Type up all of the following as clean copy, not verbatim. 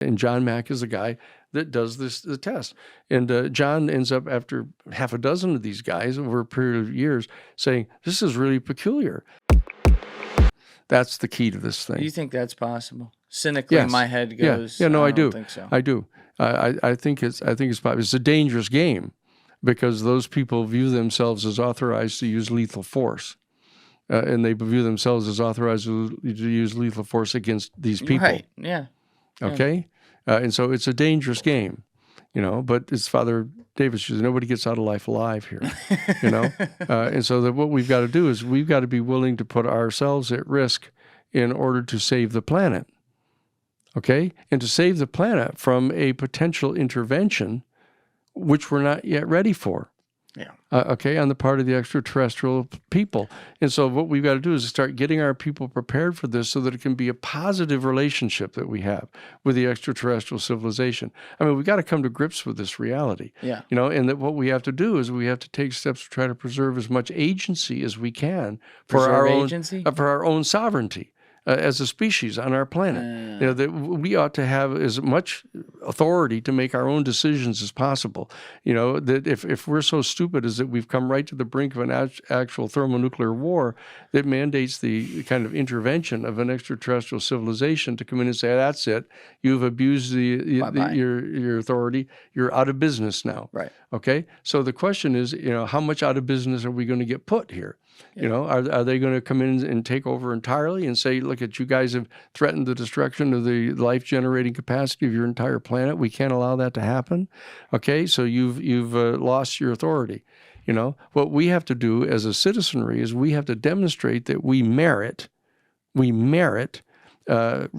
And John Mack is the guy that does the test. And John ends up, after half a dozen of these guys over a period of years, saying, this is really peculiar. That's the key to this thing. Do you think that's possible? Cynically, my head goes, I do. I don't think so. I do. I think it's possible. It's a dangerous game because those people view themselves as authorized to use lethal force. And they view themselves as authorized to use lethal force against these people. Right, yeah. Okay? And so it's a dangerous game, but as Father David says, nobody gets out of life alive here, And so what we've got to do is we've got to be willing to put ourselves at risk in order to save the planet, okay? And to save the planet from a potential intervention which we're not yet ready for. Yeah. Okay, on the part of the extraterrestrial people. And so what we've got to do is start getting our people prepared for this so that it can be a positive relationship that we have with the extraterrestrial civilization. I mean, we've got to come to grips with this reality. Yeah. And that what we have to do is we have to take steps to try to preserve as much agency as we can for our own sovereignty. As a species on our planet, that we ought to have as much authority to make our own decisions as possible. That if we're so stupid as that we've come right to the brink of an actual thermonuclear war that mandates the kind of intervention of an extraterrestrial civilization to come in and say, that's it, you've abused your authority, you're out of business now. Right. Okay? So the question is, how much out of business are we going to get put here? Yeah. Are they going to come in and take over entirely and say, look, you guys have threatened the destruction of the life-generating capacity of your entire planet. We can't allow that to happen. Okay, so you've lost your authority. What we have to do as a citizenry is we have to demonstrate that we merit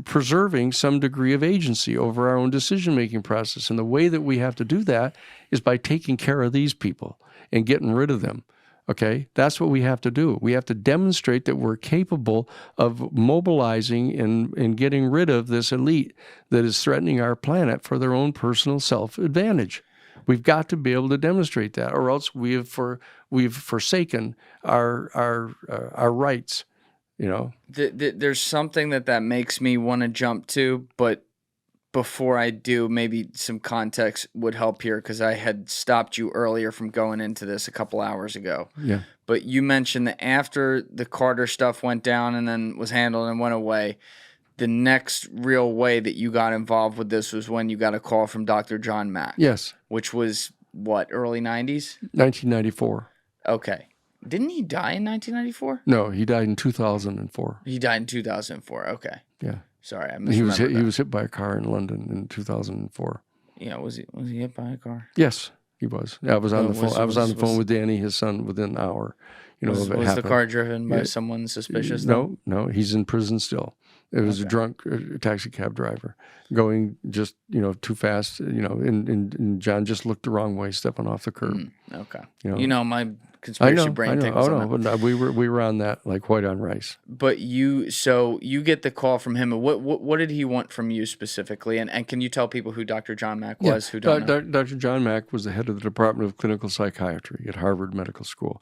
preserving some degree of agency over our own decision-making process. And the way that we have to do that is by taking care of these people and getting rid of them. Okay, that's what we have to do. We have to demonstrate that we're capable of mobilizing and getting rid of this elite that is threatening our planet for their own personal self-advantage. We've got to be able to demonstrate that, or else we've forsaken our rights. There's something that makes me want to jump to, but before I do, maybe some context would help here because I had stopped you earlier from going into this a couple hours ago. Yeah. But you mentioned that after the Carter stuff went down and then was handled and went away, the next real way that you got involved with this was when you got a call from Dr. John Mack. Yes. Which was, what, early 90s? 1994. Okay. Didn't he die in 1994? No, he died in 2004. He died in 2004. Okay. Yeah. Sorry, I misremembered He was hit by a car in London in 2004. Yeah, was he hit by a car? Yes, he was. Yeah, I was on the phone. I was on the phone with Danny, his son, within an hour. Was the car driven by someone suspicious? No, he's in prison still. It was a drunk taxi cab driver going just too fast. And John just looked the wrong way, stepping off the curb. Okay. My conspiracy brain thing. But we were on that like white on rice. But you get the call from him. What did he want from you specifically? And can you tell people who Dr. John Mack was? Who don't know? Dr. John Mack was the head of the Department of Clinical Psychiatry at Harvard Medical School.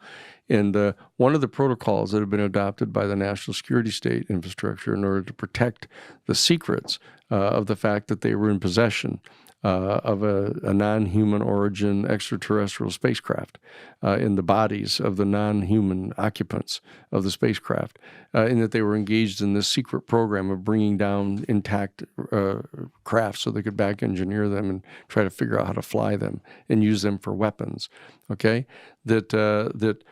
And one of the protocols that have been adopted by the national security state infrastructure in order to protect the secrets of the fact that they were in possession of a non-human origin extraterrestrial spacecraft in the bodies of the non-human occupants of the spacecraft, in that they were engaged in this secret program of bringing down intact craft so they could back engineer them and try to figure out how to fly them and use them for weapons. Okay, that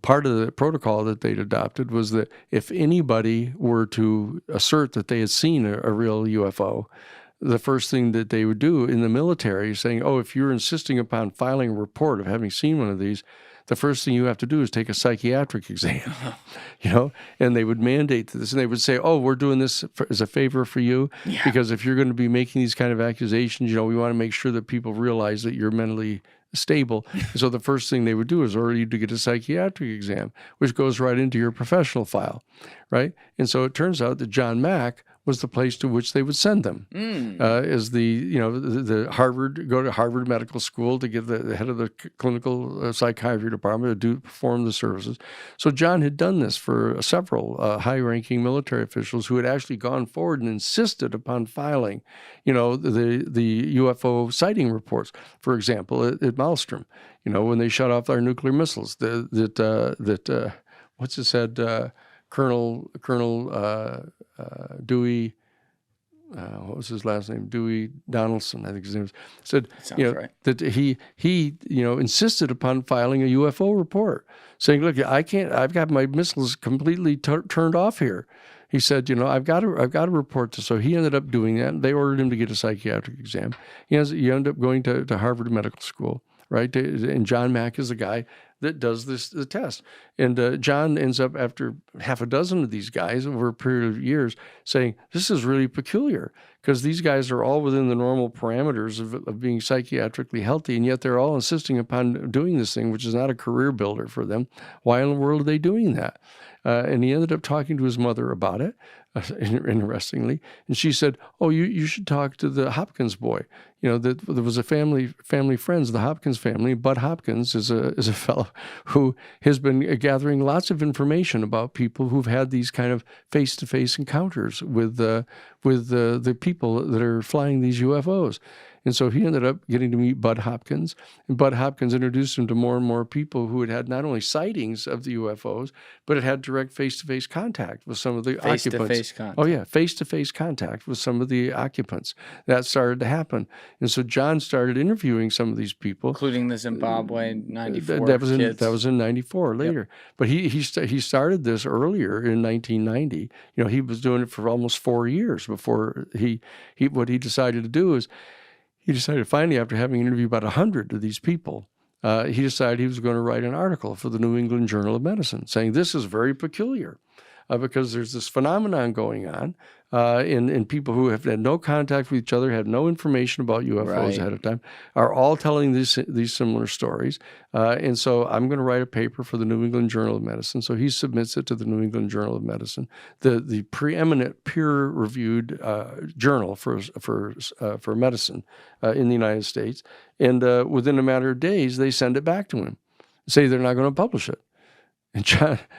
part of the protocol that they'd adopted was that if anybody were to assert that they had seen a real UFO, the first thing that they would do in the military is saying, if you're insisting upon filing a report of having seen one of these, the first thing you have to do is take a psychiatric exam, and they would mandate this, and they would say, we're doing this as a favor for you, because if you're going to be making these kind of accusations, we want to make sure that people realize that you're mentally stable. So the first thing they would do is order you to get a psychiatric exam, which goes right into your professional file, right? And so it turns out that John Mack was the place to which they would send them. As the Harvard, go to Harvard Medical School to get the head of the clinical psychiatry department to perform the services. So John had done this for several high-ranking military officials who had actually gone forward and insisted upon filing, the UFO sighting reports. For example, at Maelstrom, when they shut off our nuclear missiles, what's it said, Colonel Dewey. What was his last name? Dewey Donaldson, I think his name was. Said right. that he insisted upon filing a UFO report, saying, "Look, I've got my missiles completely turned off here." He said, I've got to report this. So he ended up doing that. They ordered him to get a psychiatric exam. He ended up going to Harvard Medical School, right? And John Mack is the guy that does the test. And John ends up, after half a dozen of these guys over a period of years, saying, this is really peculiar, because these guys are all within the normal parameters of being psychiatrically healthy, and yet they're all insisting upon doing this thing, which is not a career builder for them. Why in the world are they doing that? And he ended up talking to his mother about it, interestingly. And she said, oh, you should talk to the Hopkins boy. There was a family friends, the Hopkins family. Bud Hopkins is a fellow who has been gathering lots of information about people who've had these kind of face-to-face encounters with the people that are flying these UFOs. And so he ended up getting to meet Bud Hopkins, and Bud Hopkins introduced him to more and more people who had not only sightings of the UFOs, but had direct face-to-face contact with some of the occupants. Face-to-face contact. Oh, yeah, face-to-face contact with some of the occupants. That started to happen. And so John started interviewing some of these people. Including the Zimbabwe 94 kids. That was in 94 later. Yep. But he started this earlier in 1990. He was doing it for almost 4 years before what he decided to do is, he decided finally, after having interviewed about 100 of these people, he decided he was going to write an article for the New England Journal of Medicine saying this is very peculiar because there's this phenomenon going on in people who have had no contact with each other, have no information about UFOs ahead of time, are all telling these similar stories. And so I'm going to write a paper for the New England Journal of Medicine. So he submits it to the New England Journal of Medicine, the preeminent peer-reviewed journal for medicine in the United States. And within a matter of days, they send it back to him, say they're not going to publish it. And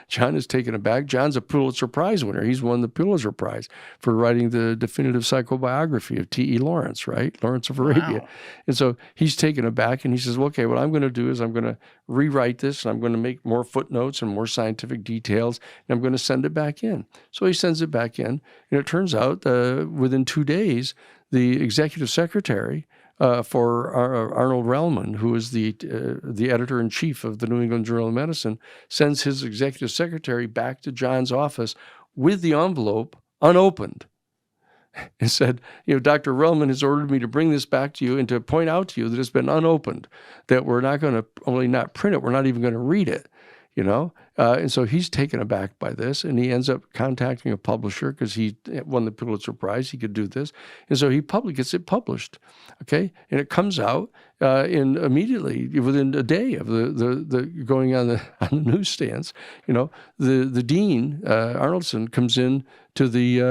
John is taken aback. John's a Pulitzer Prize winner. He's won the Pulitzer Prize for writing the definitive psychobiography of T.E. Lawrence, right? Lawrence of Arabia. Wow. And so he's taken aback, and he says, well, okay, what I'm going to do is I'm going to rewrite this, and I'm going to make more footnotes and more scientific details, and I'm going to send it back in. So he sends it back in, and it turns out within 2 days, the executive secretary for Arnold Relman, who is the editor-in-chief of the New England Journal of Medicine, sends his executive secretary back to John's office with the envelope unopened and said, Dr. Relman has ordered me to bring this back to you and to point out to you that it's been unopened, that we're not going to only not print it, we're not even going to read it. And so he's taken aback by this, and he ends up contacting a publisher because he won the Pulitzer Prize. He could do this. And so he gets it published, okay? And it comes out immediately, within a day of the going on the newsstands. The dean, Arnoldson, comes in to the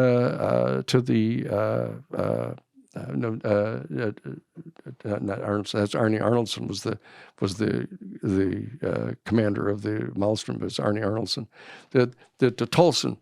not Arnoldson. That's Arnie Arnoldson was the commander of the Maelstrom, but it's Arnie Arnoldson. That Tolson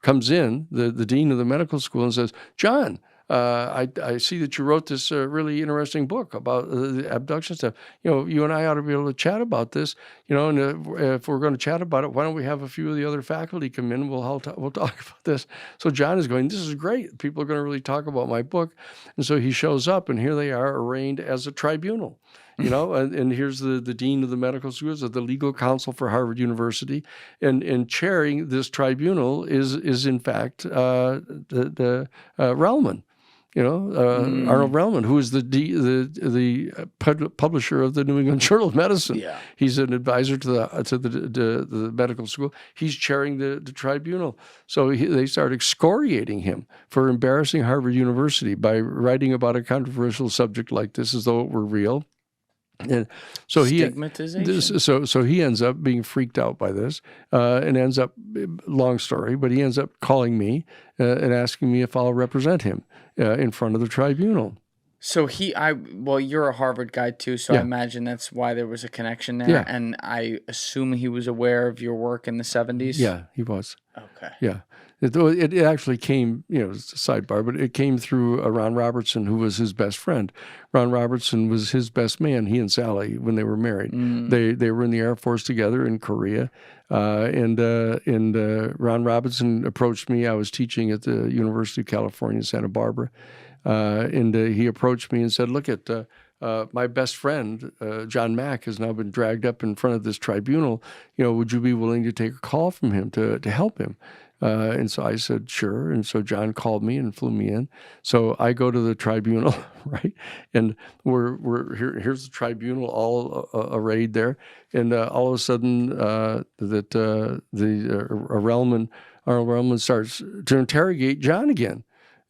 comes in, the dean of the medical school, and says, John, I see that you wrote this really interesting book about the abduction stuff. You and I ought to be able to chat about this. And if we're going to chat about it, why don't we have a few of the other faculty come in and we'll talk about this. So John is going, this is great. People are going to really talk about my book. And so he shows up, and here they are arraigned as a tribunal. And here's the dean of the medical schools, the legal counsel for Harvard University, and chairing this tribunal is in fact the Relman. Arnold Relman, who is the publisher of the New England Journal of Medicine. Yeah. He's an advisor to the medical school. He's chairing the tribunal. So they start excoriating him for embarrassing Harvard University by writing about a controversial subject like this as though it were real. And so Stigmatization. so he ends up being freaked out by this, and ends up, long story, but he ends up calling me and asking me if I'll represent him in front of the tribunal. So well, you're a Harvard guy too, so I imagine that's why there was a connection there. Yeah. And I assume he was aware of your work in the 70s? Yeah, he was. Okay. Yeah. It actually came, it's a sidebar, but it came through Ron Robertson, who was his best friend. Ron Robertson was his best man, he and Sally, when they were married. They were in the Air Force together in Korea. And Ron Robertson approached me. I was teaching at the University of California, Santa Barbara. And he approached me and said, look, my best friend, John Mack, has now been dragged up in front of this tribunal. Would you be willing to take a call from him to help him? And so I said, sure. And so John called me and flew me in. So I go to the tribunal, right? And here's the tribunal all arrayed there. And all of a sudden, Arnold Relman starts to interrogate John again.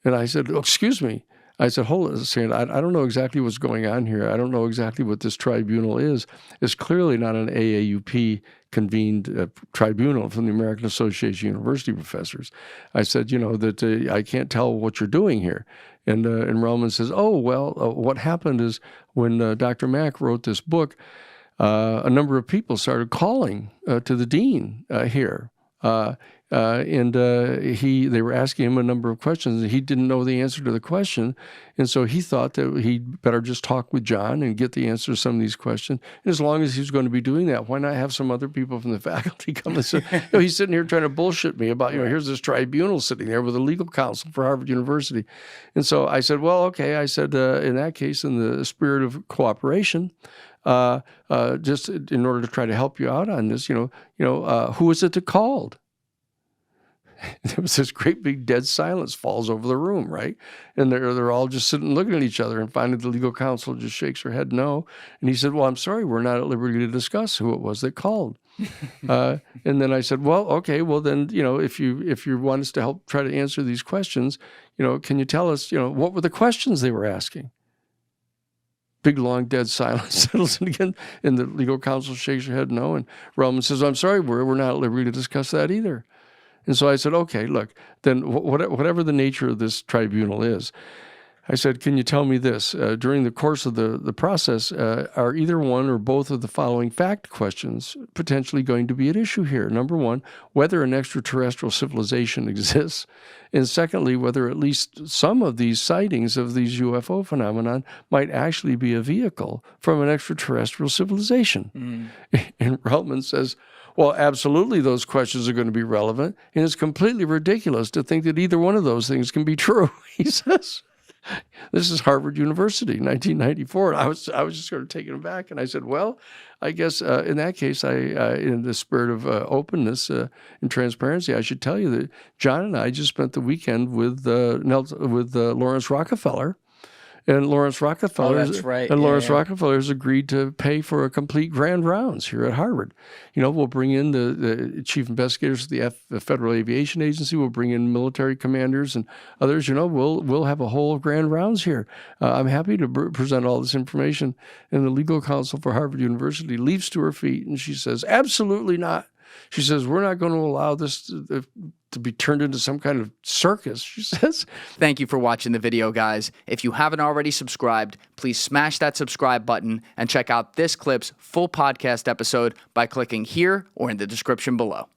And I said, excuse me. I said, hold on a second. I don't know exactly what's going on here. I don't know exactly what this tribunal is. It's clearly not an AAUP convened tribunal from the American Association of University Professors. I said, that I can't tell what you're doing here. And Relman says, what happened is when Dr. Mack wrote this book, a number of people started calling to the dean here. They were asking him a number of questions, and he didn't know the answer to the question. And so he thought that he'd better just talk with John and get the answer to some of these questions. And as long as he was going to be doing that, why not have some other people from the faculty come and say, he's sitting here trying to bullshit me about, here's this tribunal sitting there with a legal counsel for Harvard University. And so I said, well, okay. I said, in that case, in the spirit of cooperation, just in order to try to help you out on this, who was it that called? There was this great big dead silence falls over the room, right? And they're all just sitting looking at each other, and finally the legal counsel just shakes her head no. And he said, well, I'm sorry, we're not at liberty to discuss who it was that called. And then I said, well, okay, well then, if you want us to help try to answer these questions, can you tell us, what were the questions they were asking? Big, long, dead silence settles in again, and the legal counsel shakes her head no. And Relman says, I'm sorry, we're not at liberty to discuss that either. And so I said, okay, look, then whatever the nature of this tribunal is, I said, can you tell me this? During the course of the process, are either one or both of the following fact questions potentially going to be at issue here? Number one, whether an extraterrestrial civilization exists. And secondly, whether at least some of these sightings of these UFO phenomenon might actually be a vehicle from an extraterrestrial civilization. And Relman says, well, absolutely those questions are going to be relevant, and it's completely ridiculous to think that either one of those things can be true, he says. This is Harvard University, 1994. And I was just sort of taken aback, and I said, well, I guess in that case, in the spirit of openness and transparency, I should tell you that John and I just spent the weekend with Lawrence Rockefeller. And Lawrence Rockefeller, that's right. Rockefeller has agreed to pay for a complete grand rounds here at Harvard. We'll bring in the chief investigators of the Federal Aviation Agency. We'll bring in military commanders and others. We'll have a whole grand rounds here. I'm happy to present all this information. And the legal counsel for Harvard University leaps to her feet and she says, absolutely not. She says, we're not going to allow this to be turned into some kind of circus, she says. Thank you for watching the video, guys. If you haven't already subscribed, please smash that subscribe button and check out this clip's full podcast episode by clicking here or in the description below.